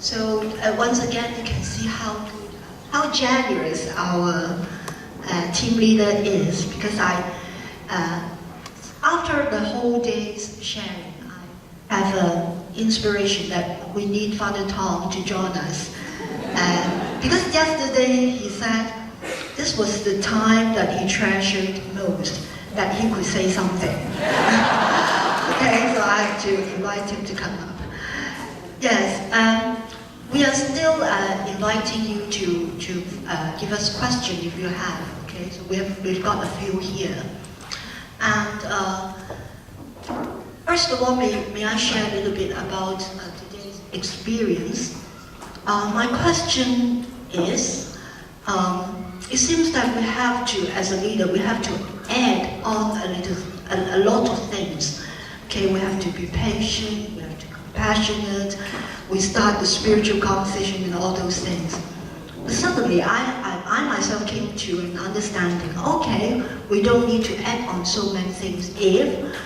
So once again, you can see how generous our team leader is, because after the whole day's sharing, I have an inspiration that we need Father Tom to join us. Because yesterday he said this was the time that he treasured most, that he could say something. Okay, so I have to invite him to come up. Yes, we are still inviting you to give us questions if you have. Okay, so we've got a few here. And first of all, may I share a little bit about today's experience? My question is, it seems that we have to, as a leader, we have to add on a lot of things. Okay, we have to be patient, we have to be compassionate, we start the spiritual conversation and all those things. But suddenly, I myself came to an understanding, okay, we don't need to add on so many things if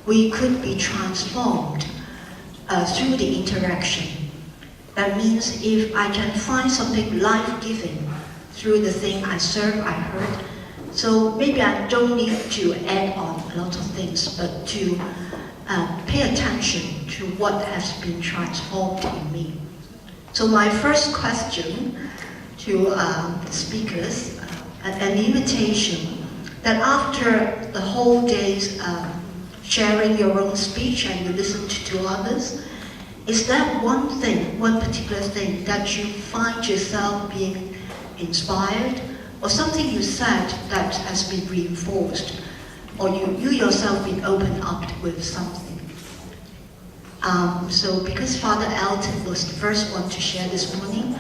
we could be transformed through the interaction. That means if I can find something life-giving through the thing I serve, I heard, so maybe I don't need to add on a lot of things, but to pay attention to what has been transformed in me. So my first question to the speakers, an invitation that after the whole day's sharing your own speech and you listen to others, is that one thing, one particular thing that you find yourself being inspired, or something you said that has been reinforced, or you yourself been opened up with something? So because Father Elton was the first one to share this morning,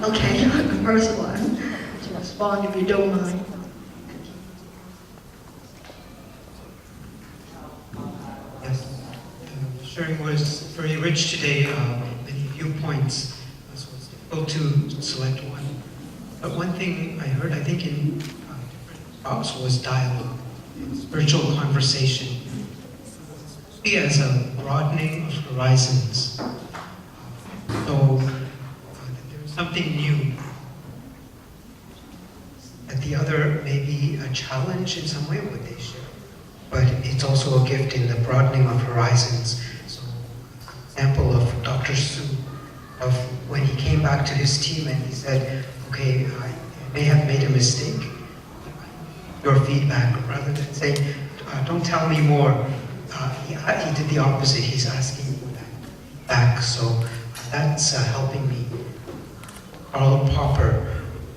okay, you're the first one to respond if you don't mind. Yes, sharing was very rich today, many viewpoints, so it's difficult to select one. But one thing I heard, I think in different talks, was dialogue, spiritual conversation. As a broadening of horizons. So there's something new. At the other, maybe a challenge in some way, what they share. But it's also a gift in the broadening of horizons. So, example of Dr. Su, of when he came back to his team and he said, okay, I may have made a mistake. Your feedback, rather than saying, don't tell me more. He did the opposite. He's asking for that back. So that's helping me. Karl Popper,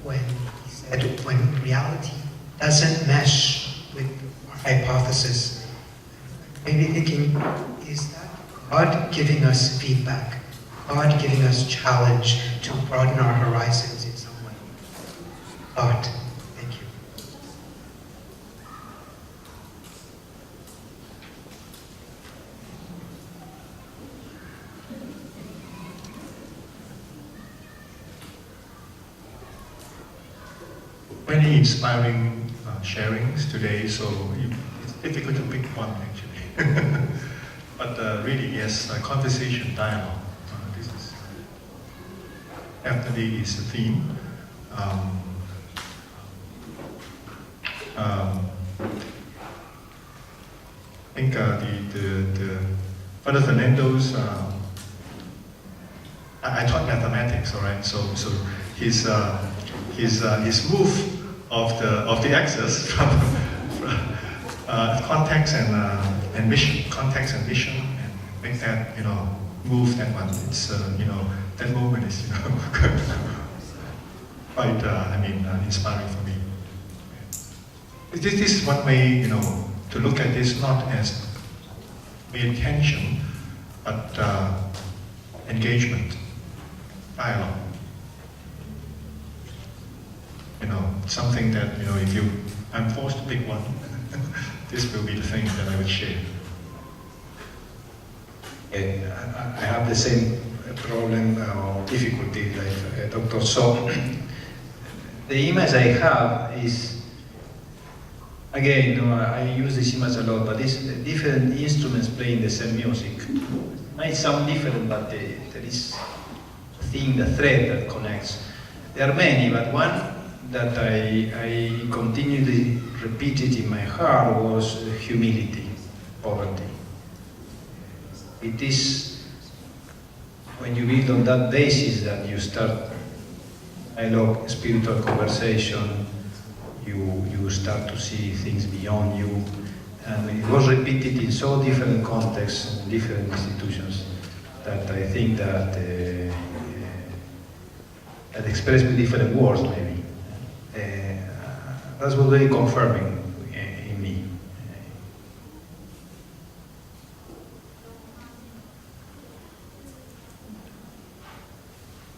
when he said, when reality doesn't mesh with our hypothesis, maybe thinking, is that God giving us feedback? God giving us challenge to broaden our horizons in some way? Thought. Thank you. Many inspiring sharings today, so it's difficult to pick one actually. But really, yes, conversation, dialogue. This is definitely is the theme. I think the Father Fernando's. I taught mathematics, all right. So his move of the axis from context and mission, context and mission, and make that move that one. It's that moment is quite inspiring for me. This is one way to look at this, not as intention, but engagement, dialogue. Something that, if I'm forced to pick one, this will be the thing that I would share. I have the same problem or difficulty like Dr. So. The image I have is, again, I use this image a lot, but it's different instruments playing the same music. It might sound different, but there is thing, the thread that connects. There are many, but one that I continually repeated in my heart was humility, poverty. It is when you build on that basis that you start dialogue, spiritual conversation, you start to see things beyond you. And it was repeated in so different contexts, in different institutions, that I think that that expressed with different words, maybe. That was very confirming in me.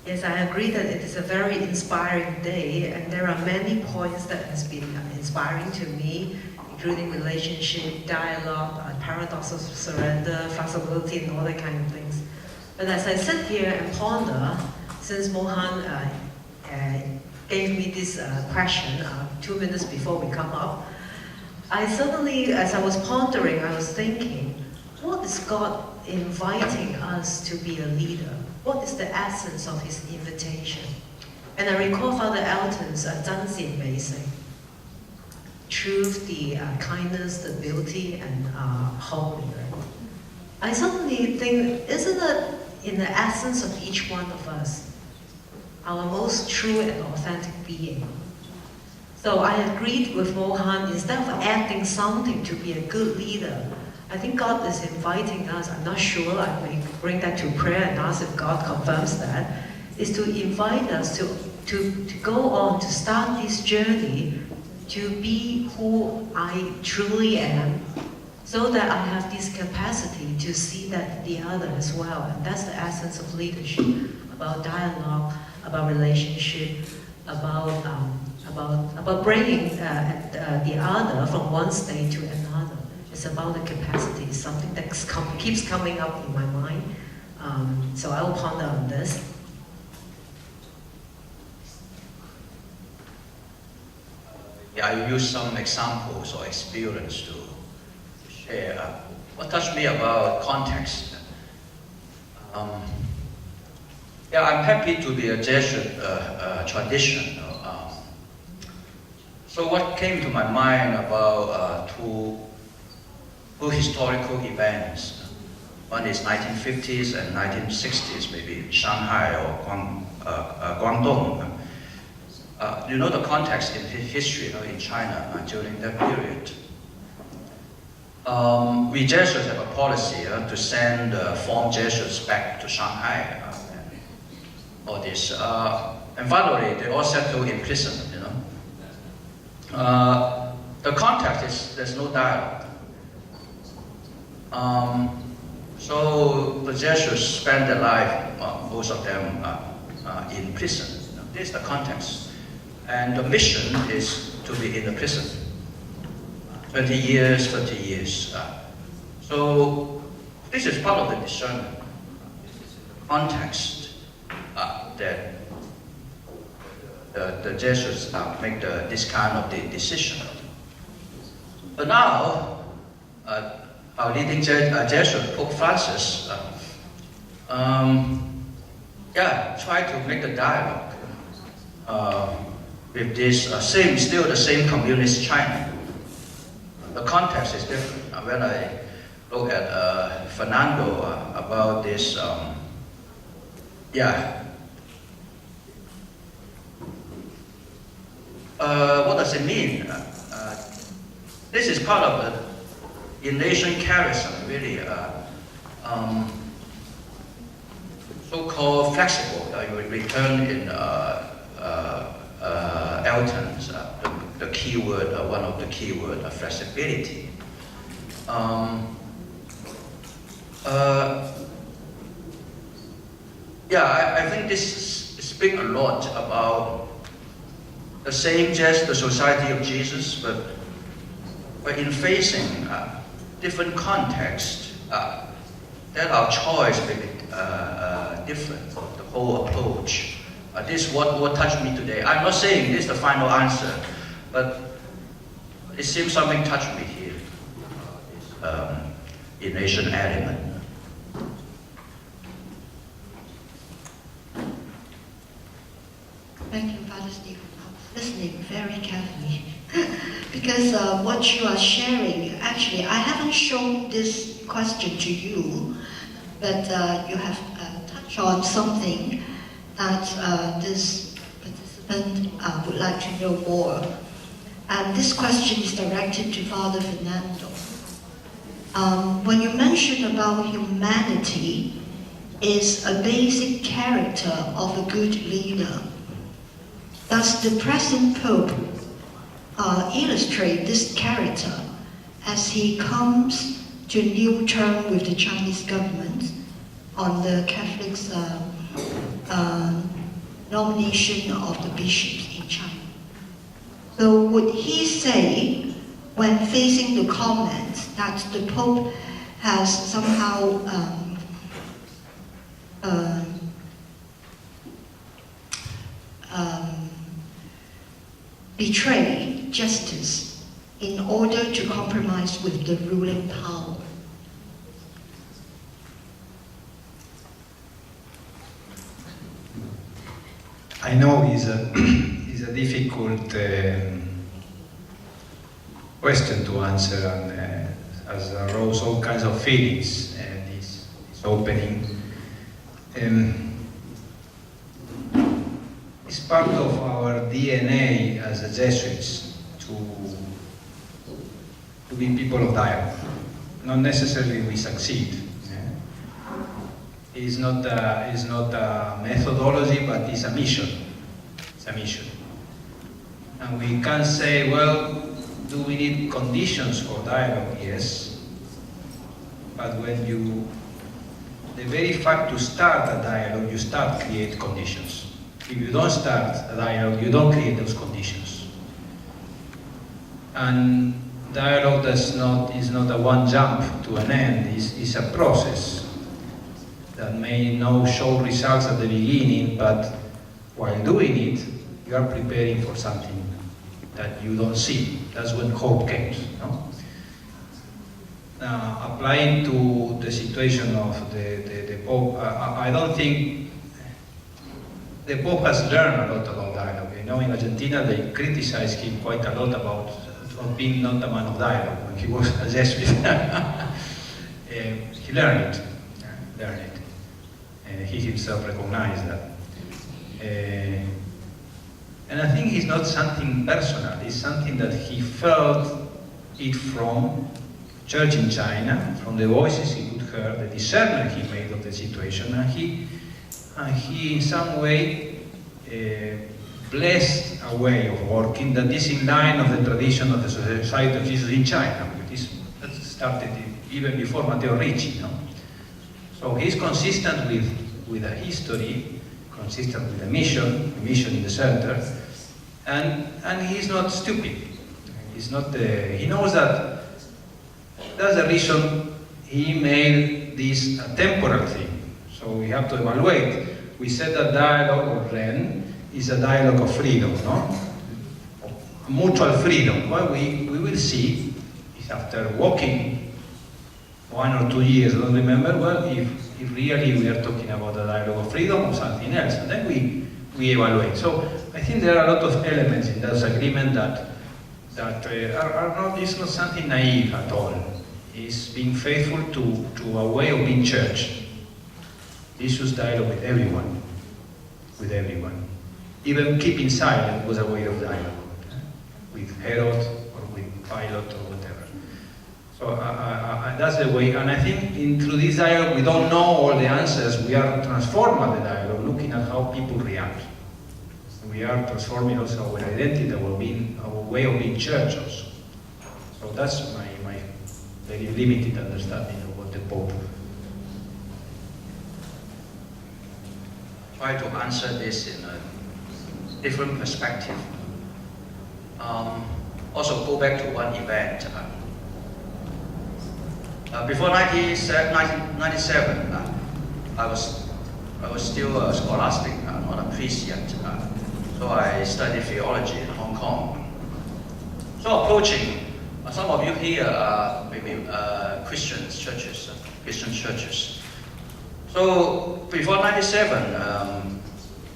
Yes, I agree that it is a very inspiring day, and there are many points that has been inspiring to me, including relationship, dialogue, paradox of surrender, flexibility, and all that kind of things. But as I sit here and ponder, since Mohan gave me this question 2 minutes before we come up, I suddenly, as I was pondering, I was thinking, what is God inviting us to be a leader? What is the essence of his invitation? And I recall Father Elton's 真善美性, truth, the kindness, the beauty, and holy. Right? I suddenly think, isn't it in the essence of each one of us, our most true and authentic being? So I agreed with Mohan, instead of acting something to be a good leader, I think God is inviting us, I'm not sure, I may bring that to prayer and ask if God confirms that, is to invite us to go on, to start this journey, to be who I truly am, so that I have this capacity to see that the other as well. And that's the essence of leadership, about dialogue, about relationship, about bringing the other from one state to another. It's about the capacity, something that keeps coming up in my mind. So I will ponder on this. Yeah, I use some examples or experience to share. What touched me about context? Yeah, I'm happy to be a Jesuit tradition. So what came to my mind about two historical events. One is 1950s and 1960s, maybe Shanghai or Guangdong. You know the context in history in China during that period. We Jesuits have a policy to send foreign Jesuits back to Shanghai. All this. And finally, they all settled in prison, The context is there's no dialogue. So the Jesuits spend their life, most of them in prison. This is the context. And the mission is to be in the prison. 20 years, 30 years. So this is part of the discernment. Context that the Jesuits make this kind of decision. But now, our leading Jesuit, Pope Francis, try to make a dialogue with this still the same communist China. The context is different. When I look at Fernando about this, what does it mean? This is part of the Indonesian charism, really, so-called flexible. You will return in Elton's, the key word, one of the key word, flexibility. I think this speaks a lot about the same the Society of Jesus, but in facing different contexts, that our choice may be different, the whole approach. This is what touched me today. I'm not saying this is the final answer, but it seems something touched me here, this Indonesian element. what you are sharing, actually, I haven't shown this question to you, but you have touched on something that this participant would like to know more. And this question is directed to Father Fernando. When you mention about humanity is a basic character of a good leader, does the present Pope illustrate this character as he comes to a new term with the Chinese government on the Catholics' nomination of the bishops in China? So would he say, when facing the comment that the Pope has somehow betrayed justice in order to compromise with the ruling power? I know it's a difficult question to answer, and has arose all kinds of feelings this opening. It's part of our DNA as a Jesuits to be people of dialogue. Not necessarily we succeed. It's not a methodology, but it's a mission. It's a mission. And we can say, well, do we need conditions for dialogue? Yes. But when the very fact to start a dialogue, you start create conditions. If you don't start a dialogue, you don't create those conditions. And dialogue is not a one jump to an end, it's a process that may not show results at the beginning, but while doing it, you are preparing for something that you don't see. That's when hope comes. No? Now, applying to the situation of the Pope, I don't think the Pope has learned a lot about dialogue. You know, in Argentina they criticized him quite a lot about being not a man of dialogue when he was a Jesuit. He learned it. He himself recognized that. And I think it's not something personal, it's something that he felt it from church in China, from the voices he could hear, the discernment he made of the situation, and he in some way blessed a way of working that is in line of the tradition of the Society of Jesus in China, that started even before Matteo Ricci. No? So he's consistent with a history, consistent with a mission in the center, and he's not stupid. He's not. He knows that that's the reason he made this a temporal thing. So we have to evaluate. We said that dialogue or REN is a dialogue of freedom, no? Mutual freedom. Well, we will see if after walking 1 or 2 years, I don't remember, well, if really we are talking about a dialogue of freedom or something else, and then we evaluate. So I think there are a lot of elements in that agreement that are not, it's not something naive at all. It's being faithful to a way of being church. Jesus dialogue with everyone. Even keeping silent was a way of dialogue. With Herod or with Pilate or whatever. So that's the way, and I think through this dialogue we don't know all the answers, we are transforming the dialogue, looking at how people react. We are transforming also our identity, our way of being church also. So that's my very limited understanding of what the Pope. Try to answer this in a different perspective. Also go back to one event. Before 1997, I was still scholastic, not a priest yet. So I studied theology in Hong Kong. So approaching, some of you here are maybe Christian churches. So before 97,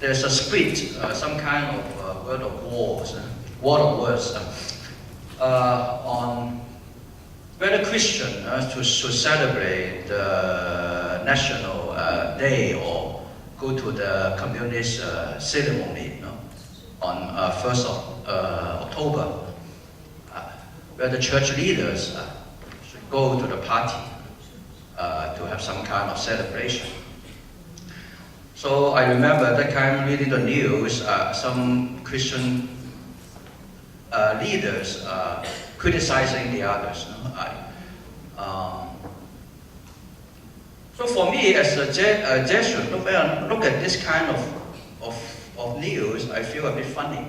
there's a split, some kind of word of words. on whether Christian to celebrate the national day or go to the communist ceremony on 1st of October, where the church leaders should go to the party to have some kind of celebration. So I remember that time reading the news, some Christian leaders criticizing the others. So for me, as a Jesuit, when I look at this kind of news, I feel a bit funny.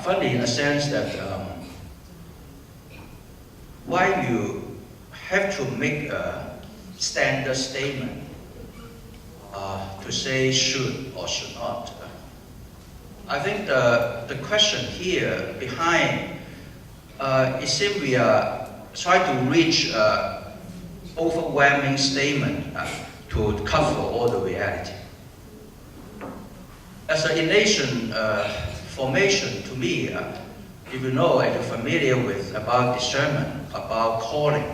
Funny in the sense that why you have to make a standard statement to say should or should not. I think the question here behind, it seems we are trying to reach overwhelming statement to cover all the reality. As an in-nation formation, to me, if you know, and you're familiar with about discernment, about calling,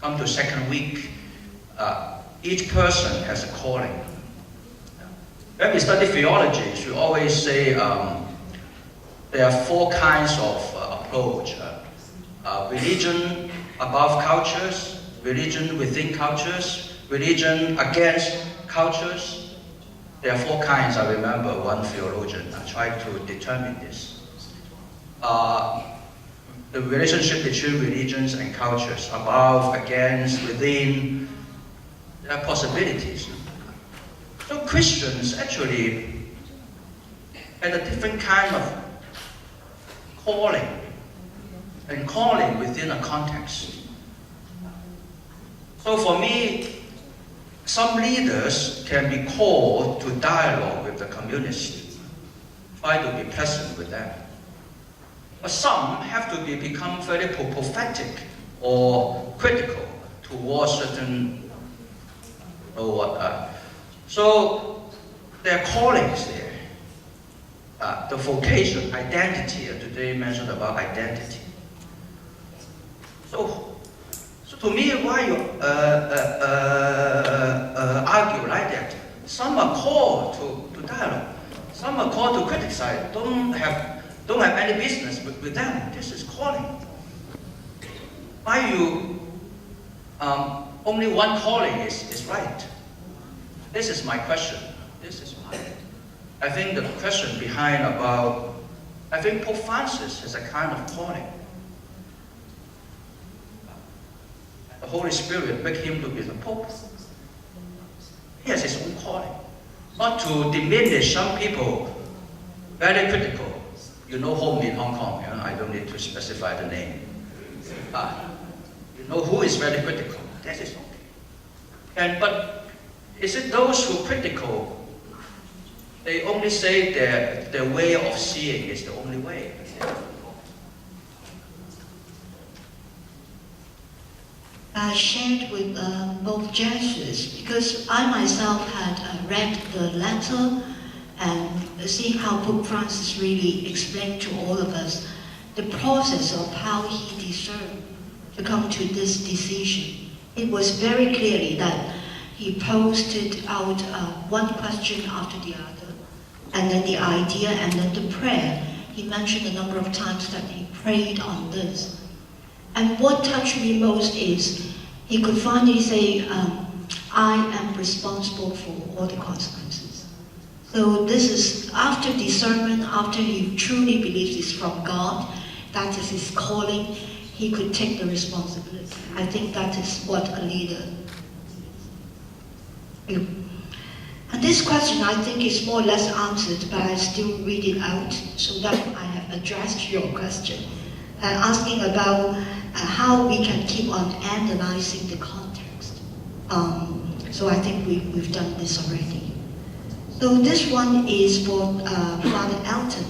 come to second week, each person has a calling. When we study theology, we always say there are 4 kinds of approach. Religion above cultures, religion within cultures, religion against cultures. There are 4 kinds. I remember one theologian tried to determine this. The relationship between religions and cultures, above, against, within, there are possibilities. So Christians actually had a different kind of calling, and calling within a context. So for me, some leaders can be called to dialogue with the communists, try to be present with them. But some have to become very prophetic or critical towards certain, so there are callings there. The vocation, identity, today mentioned about identity. So to me, why you argue like that? Some are called to dialogue, some are called to criticize, don't have any business with them. This is calling. Why you only one calling is right? This is my question. I think the question behind about, I think Pope Francis has a kind of calling. The Holy Spirit make him to be the Pope. He has his own calling. Not to diminish some people, very critical. You know home in Hong Kong, I don't need to specify the name. You know who is very critical, that is okay. But is it those who are critical, they only say their way of seeing is the only way? I shared with both Jesuits because I myself had read the letter and see how Pope Francis really explained to all of us the process of how he discerned to come to this decision. It was very clearly that he posted out one question after the other, and then the idea, and then the prayer. He mentioned a number of times that he prayed on this. And what touched me most is he could finally say, I am responsible for all the consequences. So this is after discernment, after he truly believes it's from God, that is his calling, he could take the responsibility. I think that is what a leader do. And this question I think is more or less answered, but I still read it out so that I have addressed your question. Asking about how we can keep on analyzing the context. So I think we've done this already. So this one is for Father Elton.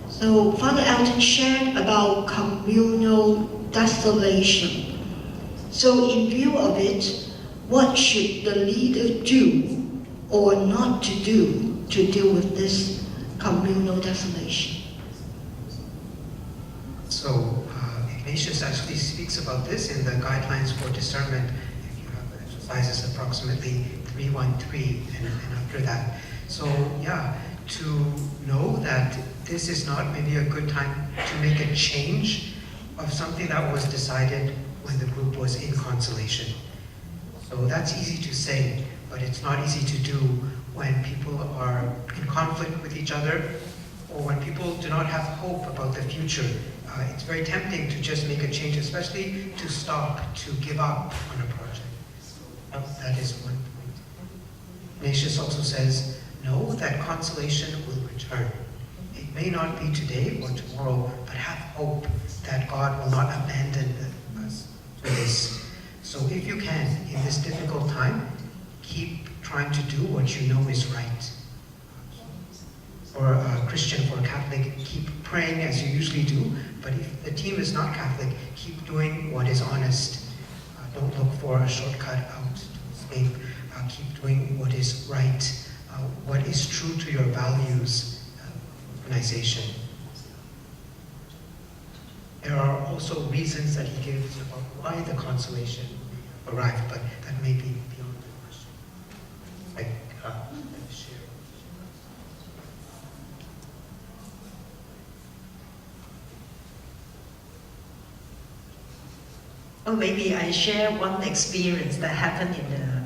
So Father Elton shared about communal desolation. So in view of it, what should the leader do or not to do to deal with this communal desolation? So Ignatius actually speaks about this in the Guidelines for Discernment. If you have exercises approximately 313 and after that. So yeah, to know that this is not maybe a good time to make a change of something that was decided when the group was in consolation. So that's easy to say, but it's not easy to do when people are in conflict with each other or when people do not have hope about the future. It's very tempting to just make a change, especially to stop, to give up on a project. That is one point. Ignatius also says, know that consolation will return. It may not be today or tomorrow, but have hope that God will not abandon us to this. So if you can, in this difficult time, keep trying to do what you know is right. For a Christian, for a Catholic, keep praying as you usually do, but if the team is not Catholic, keep doing what is honest. Don't look for a shortcut out to escape. Keep doing what is right, what is true to your values, organization. There are also reasons that he gives about why the consolation arrived, but that may be beyond the question. Like, share. Oh, maybe I share one experience that happened in the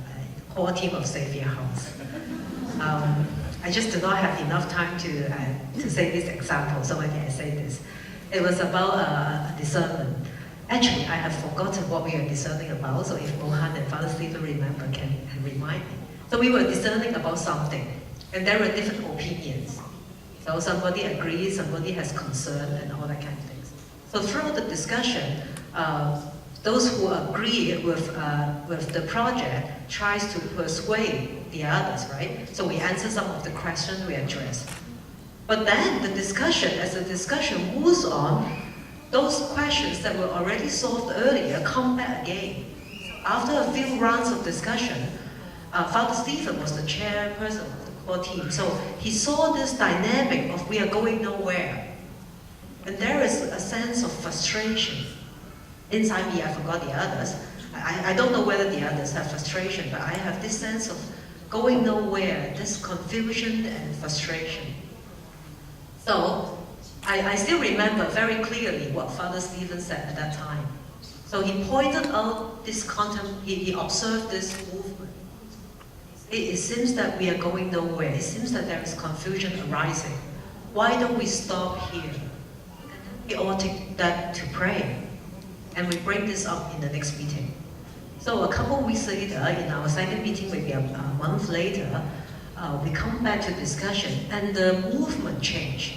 core team of Xavier House. I just do not have enough time to say this example, so maybe I say this. It was about discernment. Actually, I have forgotten what we were discerning about, so if Mohan and Father Stephen remember, can remind me. So we were discerning about something, and there were different opinions. So somebody agrees, somebody has concern, and all that kind of things. So throughout the discussion, those who agree with the project tries to persuade the others, right? So we answer some of the questions we address. But then the discussion, as the discussion moves on, those questions that were already solved earlier come back again. After a few rounds of discussion, Father Stephen was the chairperson of the core team. So he saw this dynamic of we are going nowhere. And there is a sense of frustration. Inside me, I forgot the others. I don't know whether the others have frustration, but I have this sense of going nowhere, this confusion and frustration. So I still remember very clearly what Father Stephen said at that time. So he pointed out this he observed this movement. It seems that we are going nowhere. It seems that there is confusion arising. Why don't we stop here? We all take that to pray. And we bring this up in the next meeting. So a couple of weeks later, in our second meeting, maybe a month later, we come back to discussion, and the movement changed.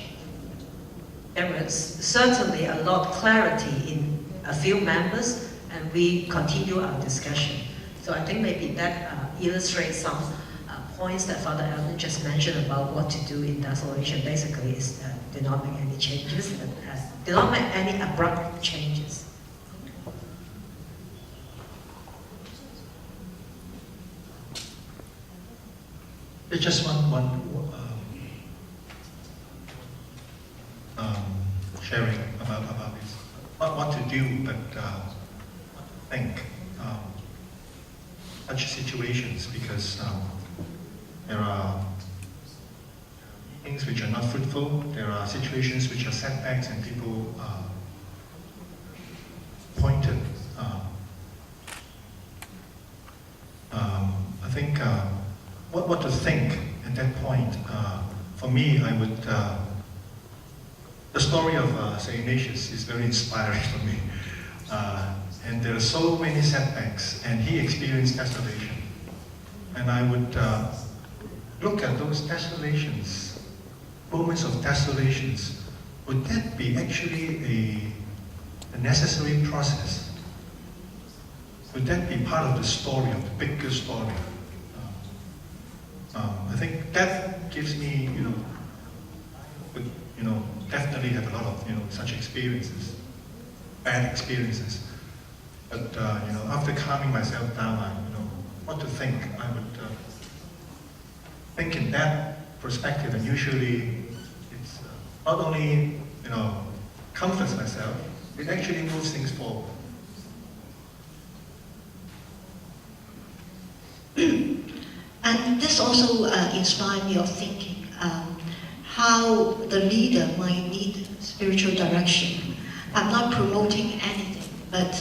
There was certainly a lot of clarity in a few members, and we continue our discussion. So I think maybe that illustrates some points that Father Alvin just mentioned about what to do in desolation. Basically, is do not make any changes, do not make any abrupt changes. It's just one sharing about this. Not what to do, but think such situations, because there are things which are not fruitful. There are situations which are setbacks, and people pointed. I think. What to think at that point? For me, I would. The story of Saint Ignatius is very inspiring for me, and there are so many setbacks, and he experienced desolation. And I would look at those desolations, moments of desolations. Would that be actually a necessary process? Would that be part of the story, of the bigger story? I think that gives me, would, definitely have a lot of, such experiences, bad experiences. But, after calming myself down, what to think, I would think in that perspective, and usually it's not only, comforts myself, it actually moves things forward. And this also inspired me of thinking how the leader might need spiritual direction. I'm not promoting anything, but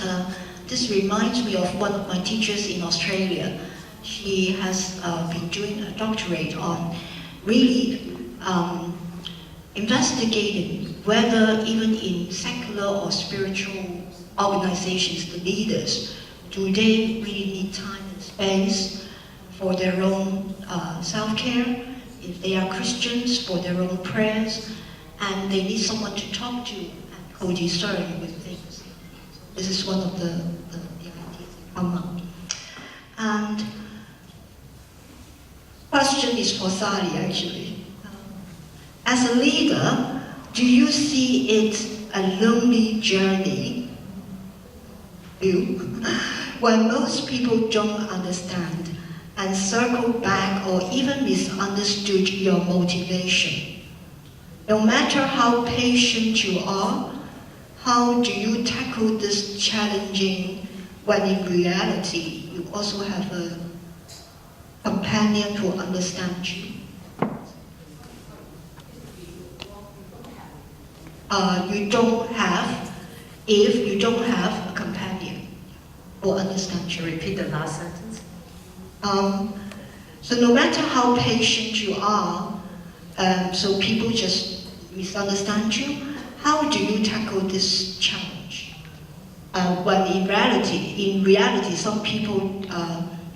this reminds me of one of my teachers in Australia. She has been doing a doctorate on really investigating whether even in secular or spiritual organizations, the leaders, do they really need time and space for their own self-care, if they are Christians, for their own prayers, and they need someone to talk to and co-discern with things. This is one of the ideas that come up. And question is for Sally, actually. As a leader, do you see it a lonely journey? When most people don't understand and circle back or even misunderstood your motivation. No matter how patient you are, how do you tackle this challenging when in reality you also have a companion who understands you? If you don't have a companion who understands you. Repeat the last sentence. So no matter how patient you are, so people just misunderstand you, how do you tackle this challenge? When in reality, some people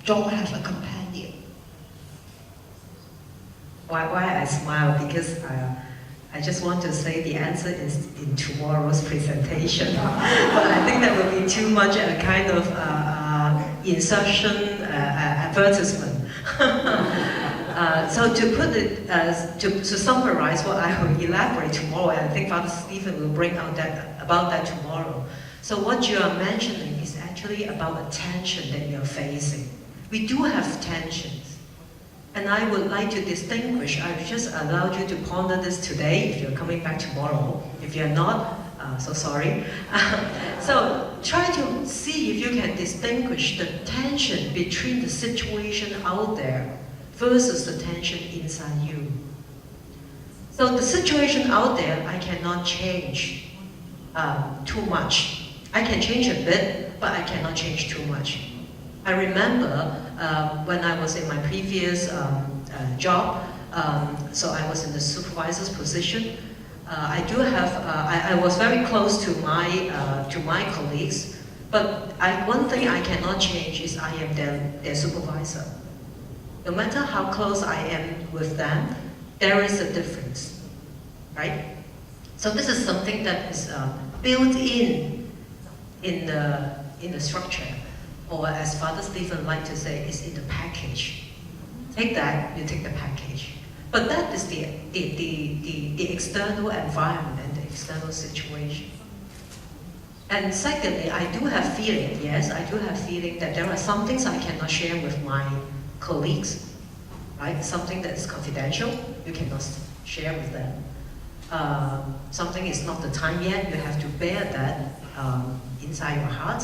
don't have a companion. Why I smile? Because I just want to say the answer is in tomorrow's presentation. But I think that will be too much a kind of insertion advertisement. So to put it, to summarize what I will elaborate tomorrow, and I think Father Stephen will bring out about that tomorrow. So what you are mentioning is actually about a tension that you're facing. We do have tensions. And I would like to distinguish, I've just allowed you to ponder this today, if you're coming back tomorrow. If you're not, so sorry. So try to see if you can distinguish the tension between the situation out there versus the tension inside you. So the situation out there, I cannot change too much. I can change a bit, but I cannot change too much. I remember when I was in my previous job, so I was in the supervisor's position. I was very close to my colleagues, but one thing I cannot change is I am their supervisor. No matter how close I am with them, there is a difference, right? So this is something that is built in the structure, or as Father Stephen liked to say, is in the package. Take that, you take the package. But that is the external environment and the external situation. And secondly, I do have feeling, yes, I do have feeling that there are some things I cannot share with my colleagues, right? Something that is confidential, you cannot share with them. Something is not the time yet, you have to bear that inside your heart.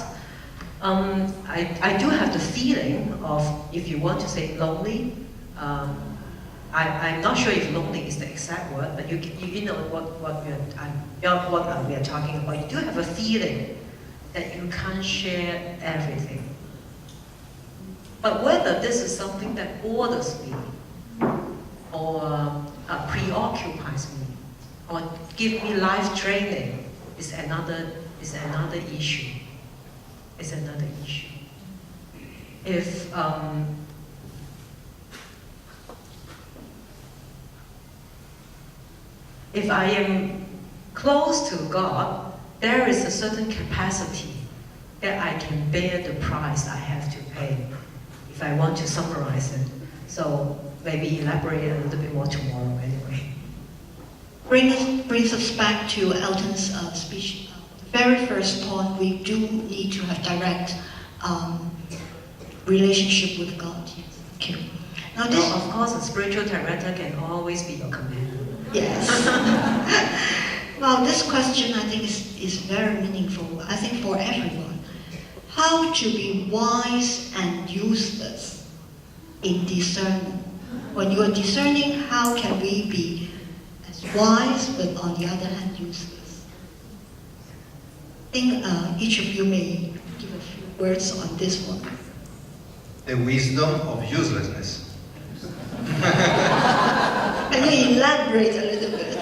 I do have the feeling of, if you want to say lonely, I'm not sure if lonely is the exact word, but you know what we are talking about. You do have a feeling that you can't share everything. But whether this is something that bothers me, or preoccupies me, or give me life training is another issue. It's another issue. If I am close to God, there is a certain capacity that I can bear the price I have to pay, if I want to summarize it. So maybe elaborate a little bit more tomorrow anyway. Brings us back to Elton's speech. The very first point, we do need to have direct relationship with God. Yes, thank you. Now this, Of course, a spiritual director can always be your companion. yes. Well, this question I think is very meaningful, I think for everyone. How to be wise and useless in discernment? When you are discerning, how can we be as wise but on the other hand useless? I think each of you may give a few words on this one. The wisdom of uselessness. Can you elaborate a little bit?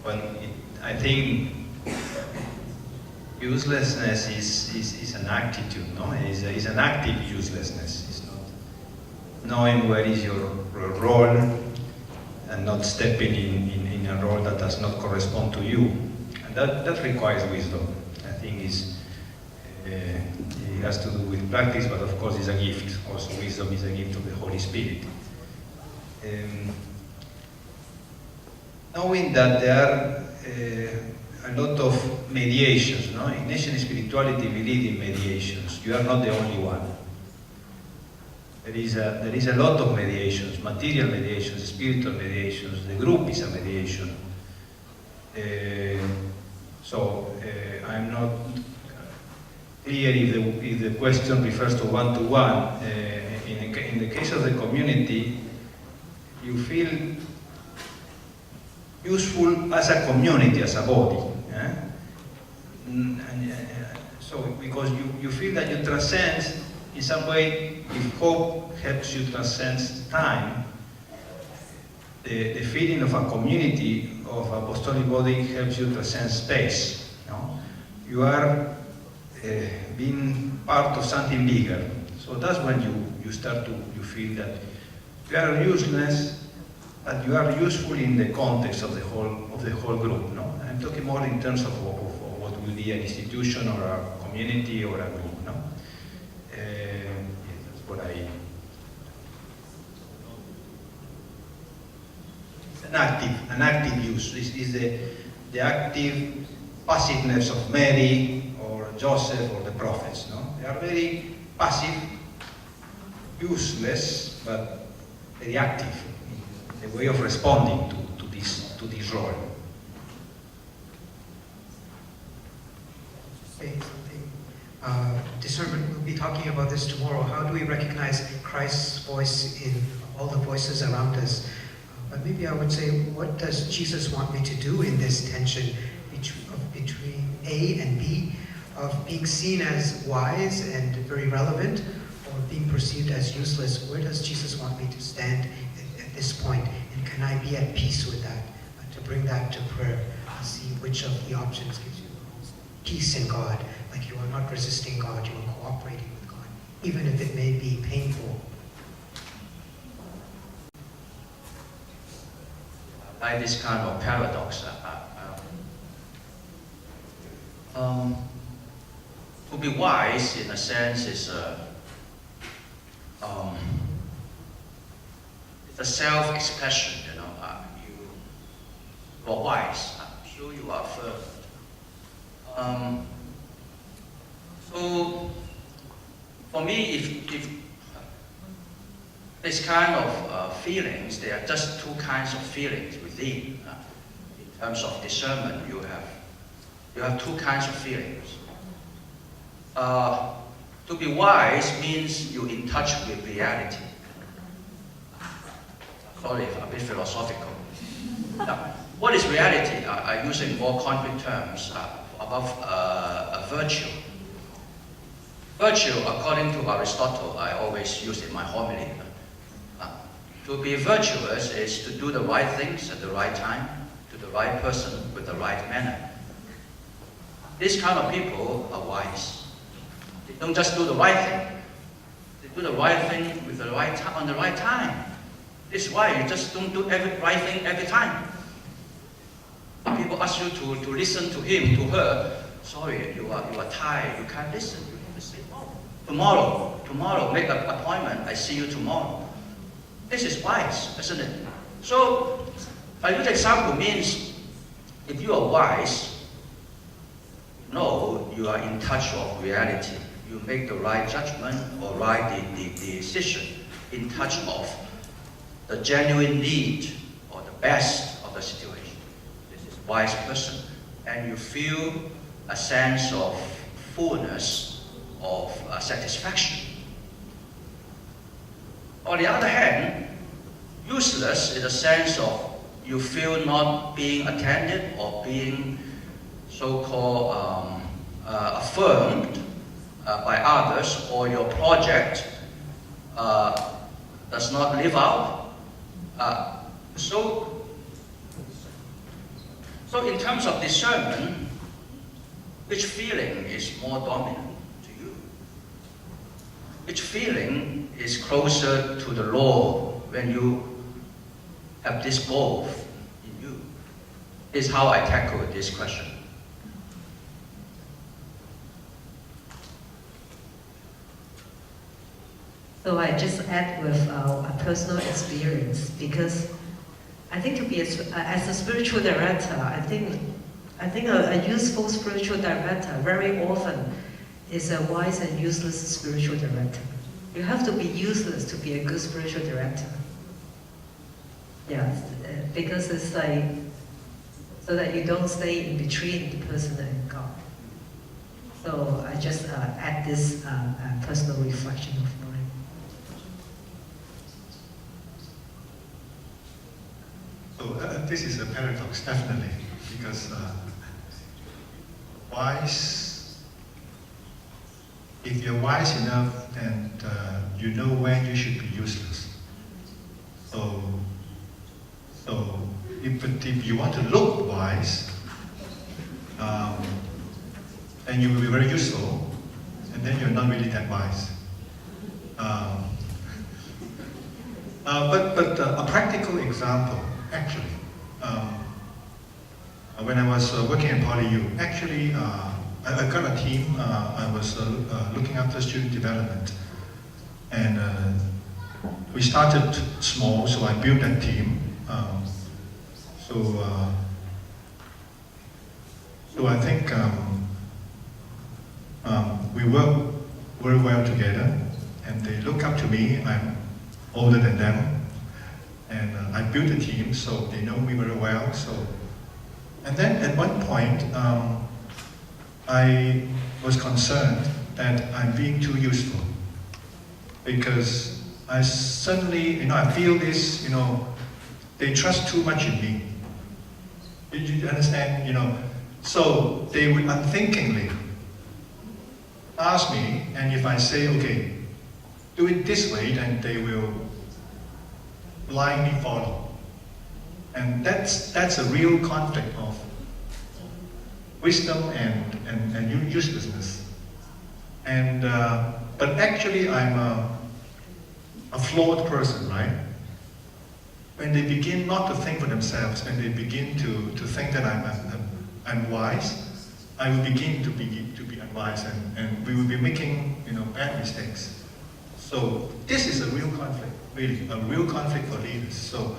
Well, I think uselessness is an attitude, no? It's an active uselessness. It's not knowing where is your role and not stepping in a role that does not correspond to you. And that requires wisdom. I think it has to do with practice, but of course it's a gift. Also, wisdom is a gift of the Holy Spirit. Knowing that there are a lot of mediations, no? In Asian spirituality, we believe in mediations. You are not the only one. There is a lot of mediations, material mediations, spiritual mediations. The group is a mediation. I'm not clear if the question refers to one-to-one. In the case of the community, you feel useful as a community, as a body. So because you feel that you transcend, in some way, if hope helps you transcend time, the feeling of a community, of a apostolic body, helps you transcend space. No? You are being part of something bigger. So that's when you feel that you are useless, but you are useful in the context of the whole group. No? I'm talking more in terms of what will be an institution or a community or a group. No? That's what It's an active use. This is the active passiveness of Mary or Joseph or the prophets. No? They are very passive, useless, but very active in the way of responding to this role. Say something. Discernment, we'll be talking about this tomorrow. How do we recognize Christ's voice in all the voices around us? But maybe I would say, what does Jesus want me to do in this tension between A and B, of being seen as wise and very relevant, or being perceived as useless? Where does Jesus want me to stand at this point? And can I be at peace with that? To bring that to prayer and see which of the options gives you the most peace in God. Like you are not resisting God, you are cooperating with God, even if it may be painful. Like this kind of paradox. To be wise, in a sense, is it's a self-expression. You are wise. I'm sure you are firm. So, for me, if this kind of feelings, there are just two kinds of feelings within. In terms of discernment, you have two kinds of feelings. To be wise means you're in touch with reality. Sorry, a bit philosophical. Now, what is reality? I'm using more concrete terms about a virtue. Virtue, according to Aristotle, I always use in my homily. To be virtuous is to do the right things at the right time, to the right person with the right manner. These kind of people are wise. They don't just do the right thing. They do the right thing with the right time, on the right time. This is why you just don't do every right thing every time. People ask you to listen to him, to her. Sorry, you are tired. You can't listen. You have to say, oh, tomorrow, make an appointment. I see you tomorrow. This is wise, isn't it? So, a good example means if you are wise, you know you are in touch of reality. You make the right judgment or the decision in touch of the genuine need or the best of the situation. This wise person, and you feel a sense of fullness, of satisfaction. On the other hand, useless in the sense of you feel not being attended or being so-called affirmed by others, or your project does not live out. So in terms of discernment, which feeling is more dominant to you? Which feeling is closer to the Lord when you have this both in you? Is how I tackle this question. So I just add with a personal experience, because I think to be as a spiritual director, I think a useful spiritual director very often is a wise and useless spiritual director. You have to be useless to be a good spiritual director. Yeah, because it's like so that you don't stay in between the person and God. So I just add this personal reflection of mine. So this is a paradox, definitely, because if you're wise enough, then you know when you should be useless. So if you want to look wise, then you will be very useful, and then you're not really that wise. But a practical example, actually, when I was working at PolyU, actually, I got a team. I was looking after student development, and we started small. So I built that team. So I think we work very well together, and they look up to me. I'm older than them, and I built a team, so they know me very well. And then at one point, I was concerned that I'm being too useful, because I suddenly, I feel this, they trust too much in me. Did you understand? So they would unthinkingly ask me, and if I say, okay, do it this way, then they will blindly follow. And that's a real conflict of wisdom and uselessness. And but actually, I'm a flawed person, right? When they begin not to think for themselves, when they begin to think that I'm wise, I will begin to be unwise, and we will be making bad mistakes. So this is a real conflict, really, a real conflict for leaders. So,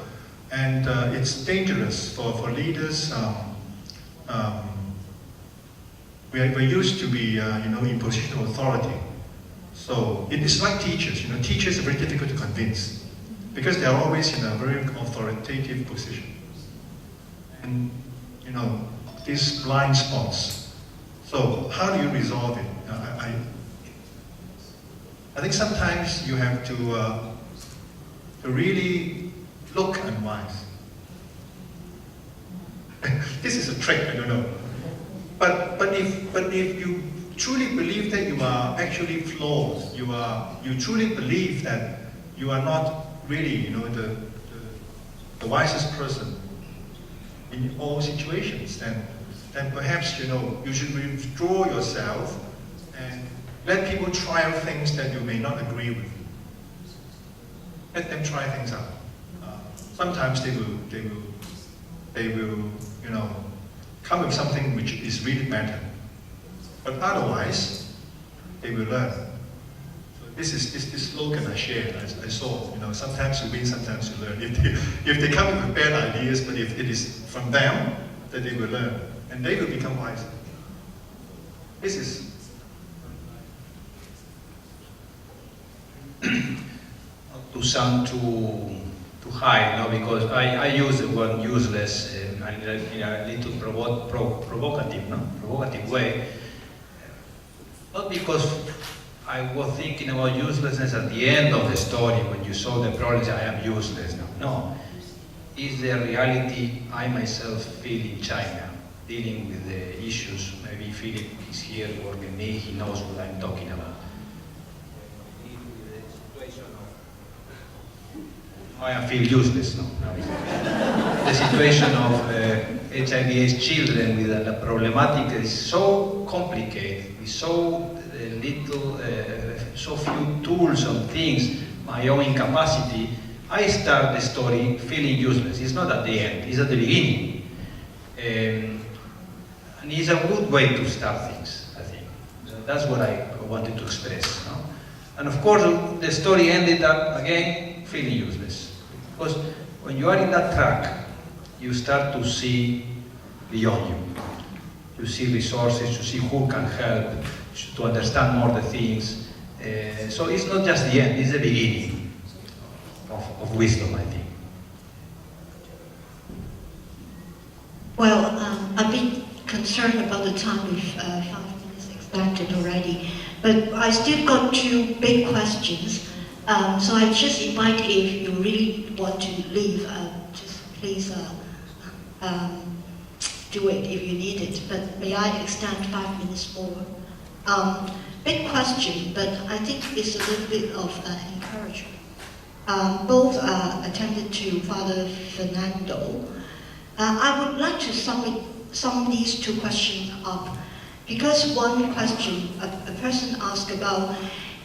and it's dangerous for leaders. We're used to be, in position of authority. So it is like teachers. Teachers are very difficult to convince because they are always in a very authoritative position. And these blind spots. So how do you resolve it? I think sometimes you have to really look unwise. This is a trick, I don't know. But if you truly believe that you are actually flawed, you truly believe that you are not really, the wisest person in all situations, then perhaps you should withdraw yourself and let people try out things that you may not agree with. Let them try things out. Sometimes they will, come with something which is really better. But otherwise, they will learn. So this is this slogan I shared. I saw. Sometimes you win, sometimes you learn. If they come with bad ideas, but if it is from them, that they will learn, and they will become wiser. This is. To hide, no, because I use the word useless in a little provocative way. Not because I was thinking about uselessness at the end of the story when you solve the problems, I am useless. No. It's the reality I myself feel in China, dealing with the issues. Maybe Philip is here working with me, he knows what I'm talking about. I feel useless now. The situation of HIV/AIDS children with a problematic is so complicated, with so little, so few tools and things, my own incapacity. I start the story feeling useless. It's not at the end, it's at the beginning. And it's a good way to start things, I think. That's what I wanted to express. No? And of course, the story ended up again feeling useless. Because when you are in that track, you start to see beyond you. You see resources, you see who can help, to understand more the things. So it's not just the end, it's the beginning of wisdom, I think. Well, I'm a bit concerned about the time with 5 minutes extended already, but I still got 2 big questions. So I just invite, if you really want to leave, just please do it if you need it. But may I extend 5 minutes more? Big question, but I think it's a little bit of encouragement. Both attended to Father Fernando. I would like to sum these 2 questions up, because one question a person asked about,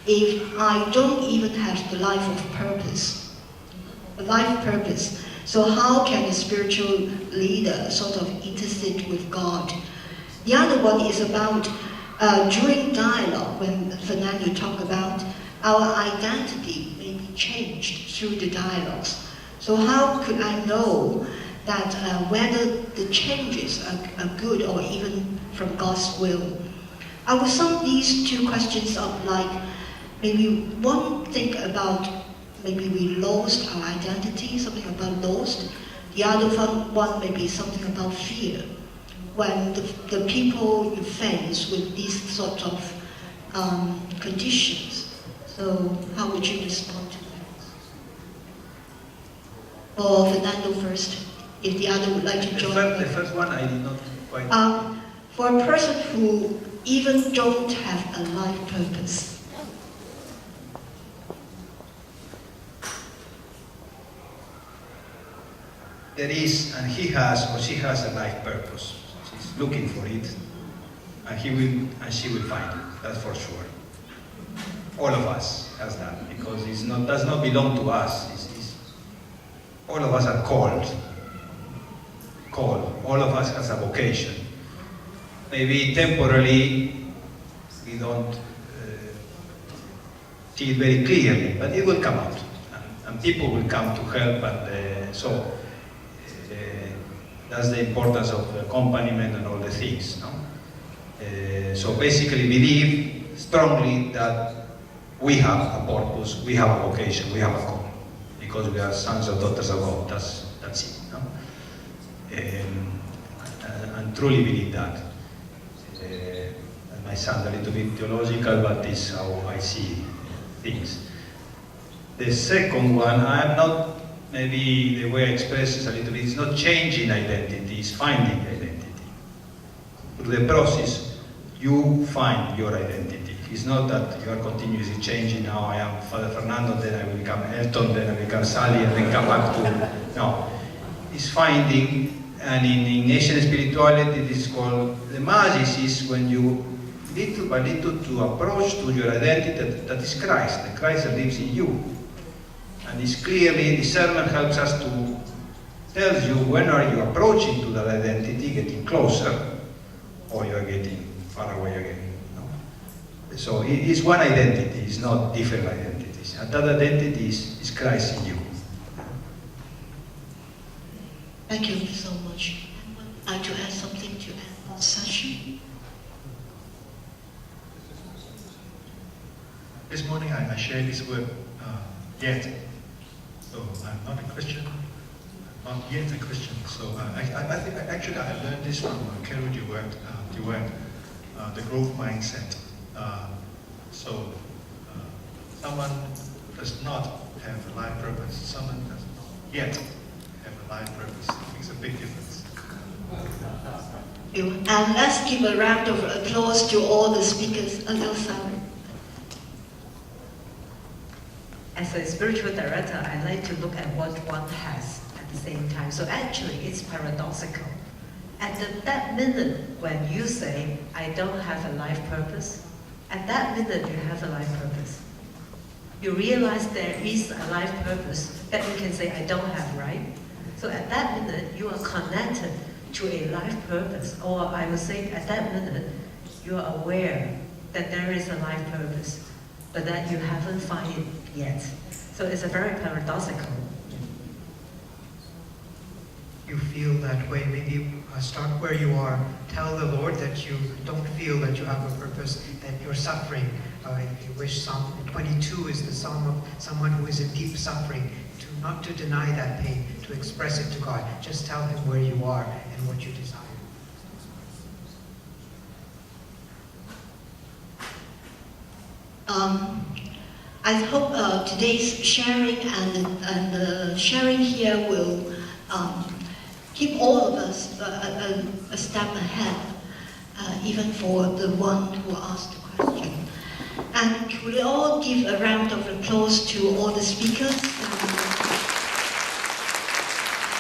if I don't even have the life purpose, so how can a spiritual leader sort of intercede with God? The other one is about during dialogue, when Fernando talked about our identity may be changed through the dialogues. So how could I know that whether the changes are good or even from God's will? I will sum these 2 questions up like, maybe one thing about maybe we lost our identity, something about lost. The other one may be something about fear. When the people you face with these sort of conditions. So how would you respond to that? Or Fernando first, if the other would like to join. The first one I did not quite... For a person who even don't have a life purpose, there is, and he has, or she has a life purpose. She's looking for it, and he will, and she will find it. That's for sure. All of us has that, because it's not, does not belong to us. All of us are called. All of us has a vocation. Maybe temporarily we don't see it very clearly, but it will come out, and people will come to help, and so. That's the importance of accompaniment and all the things. No? So basically believe strongly that we have a purpose, we have a vocation, we have a call, because we are sons and daughters of God. That's it. No? And truly believe that. And I sound a little bit theological, but this is how I see things. The second one, I am not. Maybe the way I express is a little bit, it's not changing identity, it's finding identity. Through the process, you find your identity. It's not that you are continuously changing, now I am Father Fernando, then I will become Elton, then I become Sally, and then come back to... No. It's finding, and in Asian spirituality, this is called, the magis is when you, little by little, to approach to your identity that is Christ, the Christ that lives in you. And it's clearly, discernment helps us to tell you when are you approaching to that identity, getting closer, or you're getting far away again. No? So it is one identity, it's not different identities. And that identity is Christ in you. thank you so much. Anyone would like to add something to end our session? This morning I shared this word, yet. So I'm not a Christian, I'm not yet a Christian. So I think actually I learned this from Carol Dweck, the growth mindset. Someone does not have a life purpose, someone does not yet have a life purpose. It makes a big difference. And let's give a round of applause to all the speakers. A little sorry. As a spiritual director, I like to look at what one has at the same time. So actually, it's paradoxical. At that minute when you say, I don't have a life purpose, at that minute you have a life purpose. You realize there is a life purpose that you can say, I don't have, right? So at that minute, you are connected to a life purpose. Or I would say, at that minute, you are aware that there is a life purpose, but that you haven't found it yet. So it's a very paradoxical. You feel that way, maybe start where you are. Tell the Lord that you don't feel that you have a purpose, that you're suffering. If you wish, Psalm 22 is the psalm of someone who is in deep suffering, not to deny that pain, to express it to God. Just tell Him where you are and what you desire. I hope today's sharing and the sharing here will keep all of us a step ahead, even for the one who asked the question. And we all give a round of applause to all the speakers.